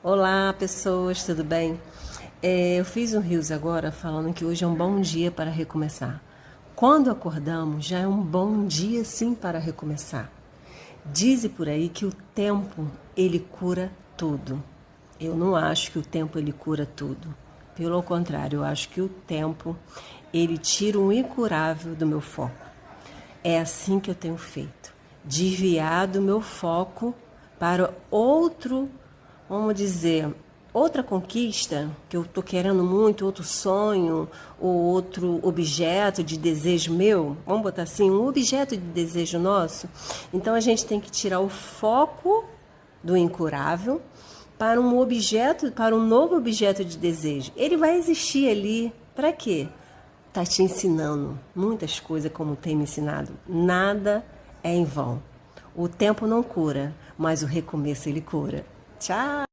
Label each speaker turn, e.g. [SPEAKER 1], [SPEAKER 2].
[SPEAKER 1] Olá, pessoas, tudo bem? Eu fiz um Reels agora falando que hoje é um bom dia para recomeçar. Quando acordamos, já é um bom dia sim para recomeçar. Dizem por aí que o tempo, ele cura tudo. Eu não acho que o tempo, ele cura tudo. Pelo contrário, eu acho que o tempo, ele tira o incurável do meu foco. É assim que eu tenho feito. Desviado o meu foco para outro, vamos dizer, outra conquista que eu estou querendo muito, outro sonho, ou outro objeto de desejo meu, vamos botar assim, um objeto de desejo nosso. Então a gente tem que tirar o foco do incurável para um objeto, para um novo objeto de desejo. Ele vai existir ali, para quê? Está te ensinando muitas coisas como tem me ensinado. Nada é em vão. O tempo não cura, mas o recomeço ele cura. Tchau!